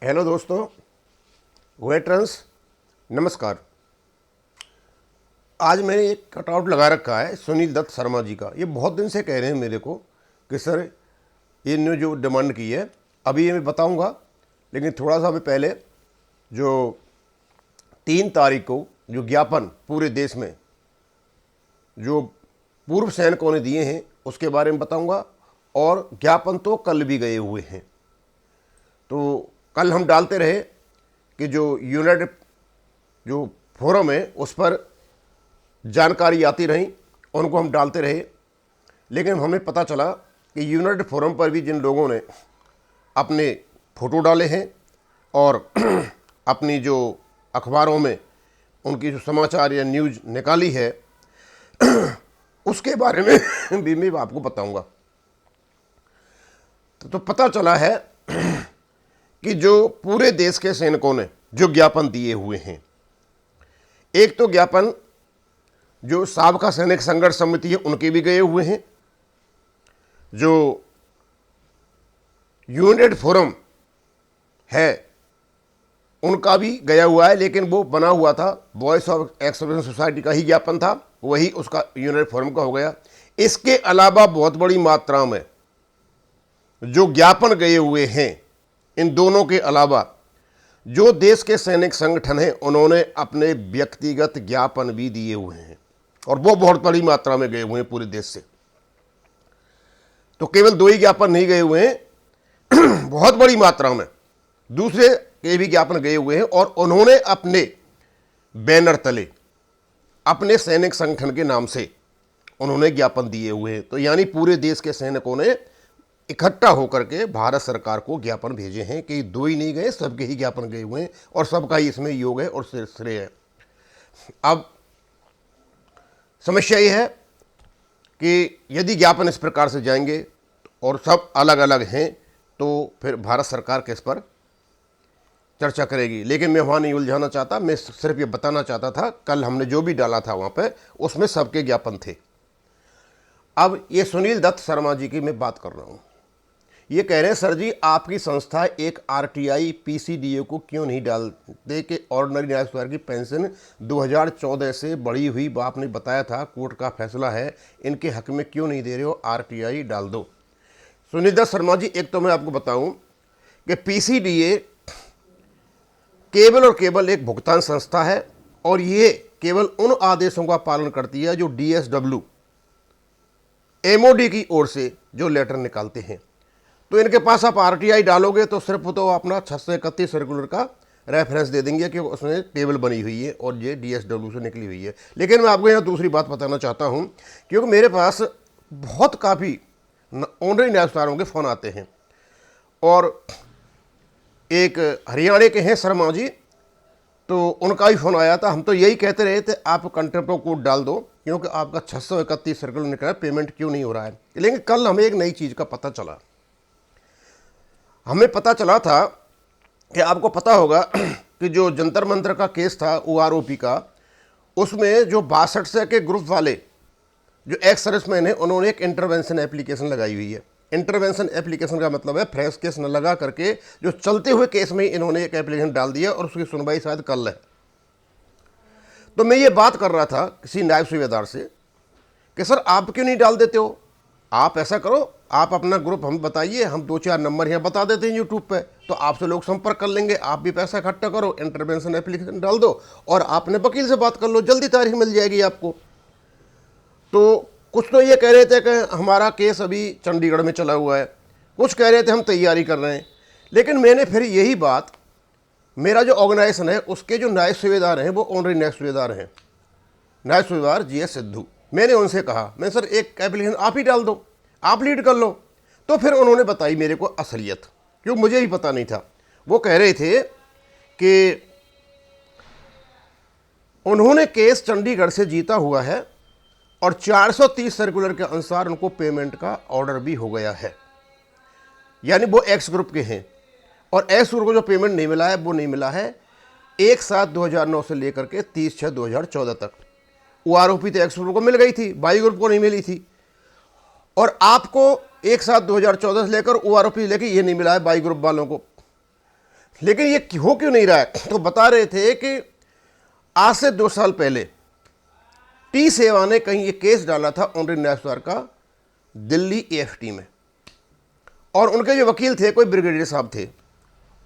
Hello दोस्तों, veterans, नमस्कार। आज मैंने एक कटआउट लगा रखा है सुनील दत्त शर्मा जी का। ये बहुत दिन से कह रहे हैं मेरे को कि सर ये ने जो डिमांड की है अभी ये मैं बताऊंगा, लेकिन थोड़ा सा मैं पहले जो 3 तारीख को जो ज्ञापन पूरे देश में जो पूर्व सैनिकों ने दिए हैं उसके बारे में बताऊंगा। और ज्ञापन तो कल भी गए हुए हैं, तो कल हम डालते रहे कि जो यूनाइटेड जो फोरम है उस पर जानकारी आती रही, उनको हम डालते रहे। लेकिन हमें पता चला कि यूनाइटेड फोरम पर भी जिन लोगों ने अपने फ़ोटो डाले हैं और अपनी जो अखबारों में उनकी जो समाचार या न्यूज़ निकाली है उसके बारे में भी मैं आपको बताऊंगा। तो पता चला है कि जो पूरे देश के सैनिकों ने जो ज्ञापन दिए हुए हैं, एक तो ज्ञापन जो साबका सैनिक संघर्ष समिति है उनके भी गए हुए हैं, जो यूनाइटेड फोरम है उनका भी गया हुआ है, लेकिन वो बना हुआ था वॉइस ऑफ एक्सप्रेशन सोसाइटी का ही ज्ञापन था, वही उसका यूनाइटेड फोरम का हो गया। इसके अलावा बहुत बड़ी मात्रा में जो ज्ञापन गए हुए हैं, इन दोनों के अलावा जो देश के सैनिक संगठन हैं उन्होंने अपने व्यक्तिगत ज्ञापन भी दिए हुए हैं, और वो बहुत बड़ी मात्रा में गए हुए हैं पूरे देश से। तो केवल 2 ही ज्ञापन नहीं गए हुए हैं बहुत बड़ी मात्रा में दूसरे के भी ज्ञापन गए हुए हैं, और उन्होंने अपने बैनर तले अपने सैनिक संगठन के नाम से उन्होंने ज्ञापन दिए हुए हैं। तो यानी पूरे देश के सैनिकों ने इकट्ठा होकर के भारत सरकार को ज्ञापन भेजे हैं कि 2 ही नहीं गए, सबके ही ज्ञापन गए हुए हैं, और सबका ही इसमें योग है और श्रेय है। अब समस्या ये है कि यदि ज्ञापन इस प्रकार से जाएंगे और सब अलग अलग हैं तो फिर भारत सरकार किस पर चर्चा करेगी। लेकिन मैं वहाँ नहीं उलझाना चाहता, मैं सिर्फ ये बताना चाहता था कल हमने जो भी डाला था वहाँ पे उसमें सबके ज्ञापन थे। अब ये सुनील दत्त शर्मा जी की मैं बात कर रहा हूँ। ये कह रहे हैं सर जी आपकी संस्था एक आरटीआई पीसीडीए को क्यों नहीं डालते कि ऑर्डिनरी न्याय सुधार की पेंशन 2014 से बढ़ी हुई, आपने बताया था कोर्ट का फैसला है, इनके हक में क्यों नहीं दे रहे हो, आरटीआई डाल दो। सुनील दत्त शर्मा जी, एक तो मैं आपको बताऊं कि पीसीडीए केवल और केवल एक भुगतान संस्था है, और ये केवल उन आदेशों का पालन करती है जो डीएसडब्ल्यू एमओडी की ओर से जो लेटर निकालते हैं। तो इनके पास आप आरटीआई डालोगे तो सिर्फ तो अपना 631 सर्कुलर का रेफरेंस दे देंगे कि उसमें टेबल बनी हुई है और ये डीएसडब्ल्यू से निकली हुई है। लेकिन मैं आपको यहाँ दूसरी बात बताना चाहता हूँ, क्योंकि मेरे पास बहुत काफ़ी ऑनलाइन न्यायस्थानों के फ़ोन आते हैं, और एक हरियाणा के हैं शर्मा जी, तो उनका भी फ़ोन आया था। हम तो यही कहते रहे थे आप कंटेम्प्ट ऑफ कोर्ट डाल दो, क्योंकि आपका 631 सर्कुलर निकला, पेमेंट क्यों नहीं हो रहा है। लेकिन कल हमें एक नई चीज़ का पता चला। हमें पता चला था कि आपको पता होगा कि जो जंतर मंतर का केस था ओआरओपी का, उसमें जो 62 के ग्रुप वाले जो एक्स सर्विसमैन है उन्होंने एक इंटरवेंशन एप्लीकेशन लगाई हुई है। इंटरवेंशन एप्लीकेशन का मतलब है फ्रेश केस न लगा करके जो चलते हुए केस में इन्होंने एक एप्लीकेशन डाल दिया, और उसकी सुनवाई शायद कल है। तो मैं ये बात कर रहा था किसी नायब सूबेदार से कि सर आप क्यों नहीं डाल देते हो, आप ऐसा करो, आप अपना ग्रुप हम बताइए, हम 2-4 नंबर यहाँ बता देते हैं यूट्यूब पे, तो आपसे लोग संपर्क कर लेंगे, आप भी पैसा इकट्ठा करो, इंटरवेंशन एप्लीकेशन डाल दो और आपने वकील से बात कर लो, जल्दी तारीख मिल जाएगी आपको। तो कुछ तो ये कह रहे थे कि हमारा केस अभी चंडीगढ़ में चला हुआ है, कुछ कह रहे थे हम तैयारी कर रहे हैं। लेकिन मैंने फिर यही बात, मेरा जो ऑर्गेनाइजेशन है उसके जो नायब सूबेदार हैं वो ऑनरी नायब सूबेदार हैं, नायब सूबेदार जीएस सिद्धू, मैंने उनसे कहा मैं सर एक एप्लीकेशन आप ही डाल दो, आप लीड कर लो। तो फिर उन्होंने बताई मेरे को असलियत, क्यों मुझे ही पता नहीं था। वो कह रहे थे कि उन्होंने केस चंडीगढ़ से जीता हुआ है और 430 सर्कुलर के अनुसार उनको पेमेंट का ऑर्डर भी हो गया है, यानी वो एक्स ग्रुप के हैं, और एक्स ग्रुप को जो पेमेंट नहीं मिला है वो नहीं मिला है 1/7/2009 से लेकर के 30/6/2014 तक। ओआरओपी तो एक्स ग्रुप को मिल गई थी, बाई ग्रुप को नहीं मिली थी, और आपको 1/7/2014 से लेकर ओआरओपी लेकर ये नहीं मिला है बाई ग्रुप वालों को। लेकिन ये हो क्यों नहीं रहा है? तो बता रहे थे कि आज से 2 साल पहले टी सेवा ने कहीं ये केस डाला था ऑनरेरी नायब सदार का दिल्ली एएफटी में, और उनके जो वकील थे कोई ब्रिगेडियर साहब थे,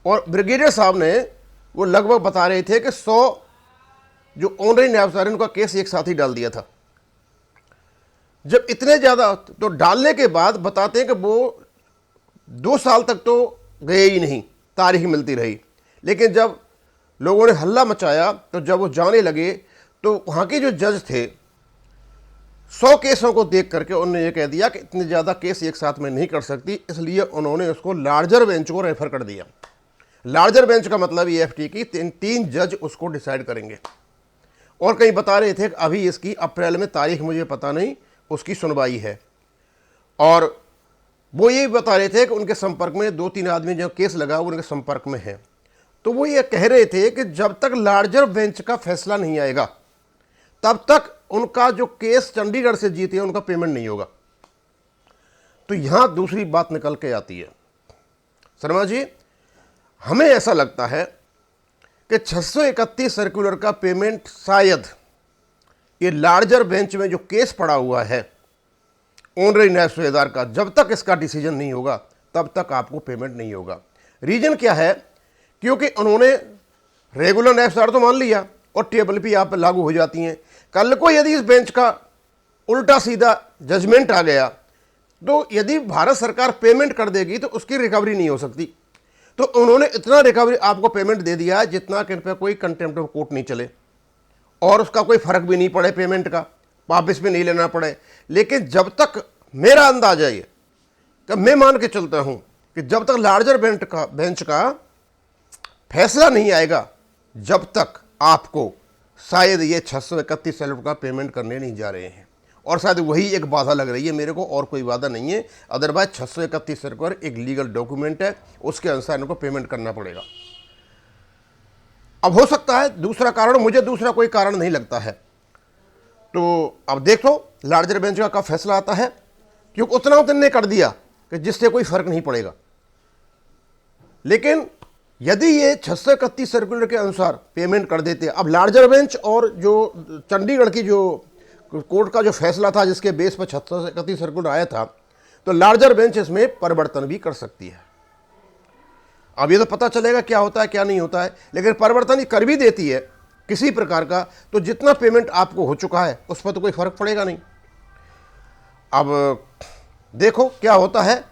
और ब्रिगेडियर साहब ने वो लगभग बता रहे थे कि 100 जो ऑनरेरी नायब सदार उनका केस एक साथ ही डाल दिया था। जब इतने ज़्यादा, तो डालने के बाद बताते हैं कि वो 2 साल तक तो गए ही नहीं, तारीख मिलती रही। लेकिन जब लोगों ने हल्ला मचाया, तो जब वो जाने लगे, तो वहाँ के जो जज थे 100 केसों को देख करके उन्होंने ये कह दिया कि इतने ज़्यादा केस एक साथ में नहीं कर सकती, इसलिए उन्होंने उसको लार्जर बेंच को रेफर कर दिया। लार्जर बेंच का मतलब एएफटी की 3 जज उसको डिसाइड करेंगे। और कहीं बता रहे थे कि अभी इसकी अप्रैल में तारीख, मुझे पता नहीं, उसकी सुनवाई है। और वो ये भी बता रहे थे कि उनके संपर्क में 2-3 आदमी जो केस लगा वो उनके संपर्क में है। तो वो ये कह रहे थे कि जब तक लार्जर बेंच का फैसला नहीं आएगा तब तक उनका जो केस चंडीगढ़ से जीते उनका पेमेंट नहीं होगा। तो यहां दूसरी बात निकल के आती है, शर्मा जी, हमें ऐसा लगता है कि 631 सर्कुलर का पेमेंट शायद ये लार्जर बेंच में जो केस पड़ा हुआ है ऑनरेरी नायब सूबेदार का, जब तक इसका डिसीजन नहीं होगा तब तक आपको पेमेंट नहीं होगा। रीजन क्या है? क्योंकि उन्होंने रेगुलर नायब सूबेदार तो मान लिया और टेबल भी आप लागू हो जाती हैं। कल को यदि इस बेंच का उल्टा सीधा जजमेंट आ गया, तो यदि भारत सरकार पेमेंट कर देगी तो उसकी रिकवरी नहीं हो सकती। तो उन्होंने इतना रिकवरी आपको पेमेंट दे दिया है जितना कि इन पर कोई कंटेम्प्ट ऑफ कोर्ट नहीं चले और उसका कोई फर्क भी नहीं पड़े, पेमेंट का वापस भी नहीं लेना पड़े। लेकिन जब तक, मेरा अंदाजा ये कि मैं मान के चलता हूं कि जब तक लार्जर बेंच का फैसला नहीं आएगा, जब तक आपको शायद ये 631 सैलरी का पेमेंट करने नहीं जा रहे हैं। और शायद वही एक बाधा लग रही है मेरे को, और कोई बाधा नहीं है। अदरवाइज 631 सर्कुलर एक लीगल डॉक्यूमेंट है, उसके अनुसार इनको पेमेंट करना पड़ेगा। अब हो सकता है दूसरा कारण, मुझे दूसरा कोई कारण नहीं लगता है। तो अब देखो लार्जर बेंच का कब फैसला आता है, क्योंकि उतना उतने कर दिया कि जिससे कोई फर्क नहीं पड़ेगा। लेकिन यदि ये 631 सर्कुलर के अनुसार पेमेंट कर देते, अब लार्जर बेंच और जो चंडीगढ़ की जो कोर्ट का जो फैसला था जिसके बेस पर 631 सर्कुलर आया था, तो लार्जर बेंच इसमें परिवर्तन भी कर सकती है। अब ये तो पता चलेगा क्या होता है क्या नहीं होता है, लेकिन परिवर्तन ही कर भी देती है किसी प्रकार का, तो जितना पेमेंट आपको हो चुका है उस पर तो कोई फर्क पड़ेगा नहीं। अब देखो क्या होता है।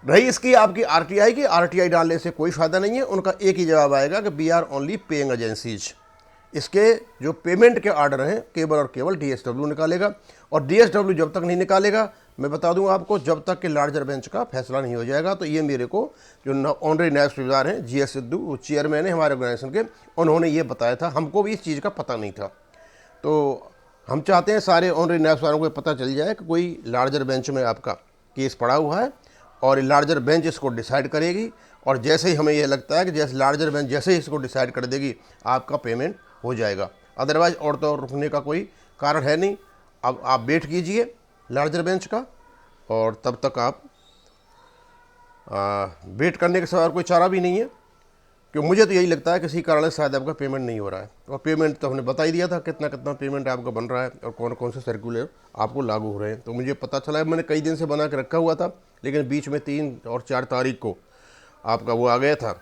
रही इसकी आपकी आरटीआई की, आरटीआई डालने से कोई फ़ायदा नहीं है। उनका एक ही जवाब आएगा कि we are only paying agencies. इसके जो पेमेंट के ऑर्डर हैं केवल और केवल डीएसडब्ल्यू निकालेगा, और डीएसडब्ल्यू जब तक नहीं निकालेगा, मैं बता दूं आपको, जब तक कि लार्जर बेंच का फैसला नहीं हो जाएगा। तो ये मेरे को जो ऑनरेरी नायब सूबेदार हैं जीएस सिद्धू, चेयरमैन है हमारे ऑर्गेनाइजेशन के, उन्होंने ये बताया था। हमको भी इस चीज़ का पता नहीं था। तो हम चाहते हैं सारे ऑनरेरी नायब सूबेदारों को पता चल जाए कि कोई लार्जर बेंच में आपका केस पड़ा हुआ है और लार्जर बेंच इसको डिसाइड करेगी। और जैसे ही हमें यह लगता है कि जैसे लार्जर बेंच जैसे ही इसको डिसाइड कर देगी, आपका पेमेंट हो जाएगा। अदरवाइज और तो रुकने का कोई कारण है नहीं। अब आप वेट कीजिए लार्जर बेंच का, और तब तक आप वेट करने के सिवा कोई चारा भी नहीं है। क्योंकि मुझे तो यही लगता है किसी कारण से शायद आपका पेमेंट नहीं हो रहा है। और पेमेंट तो हमने बता ही दिया था कितना कितना पेमेंट आपका बन रहा है और कौन कौन से सर्कुलर आपको लागू हो रहे हैं। तो मुझे पता चला है, मैंने कई दिन से बना के रखा हुआ था, लेकिन बीच में 3 और 4 तारीख को आपका वो आ गया था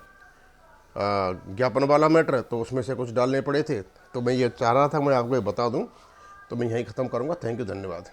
ज्ञापन वाला मैटर, तो उसमें से कुछ डालने पड़े थे। तो मैं ये चाह रहा था मैं आपको ये बता दूं। तो मैं यहीं ख़त्म करूंगा। थैंक यू, धन्यवाद।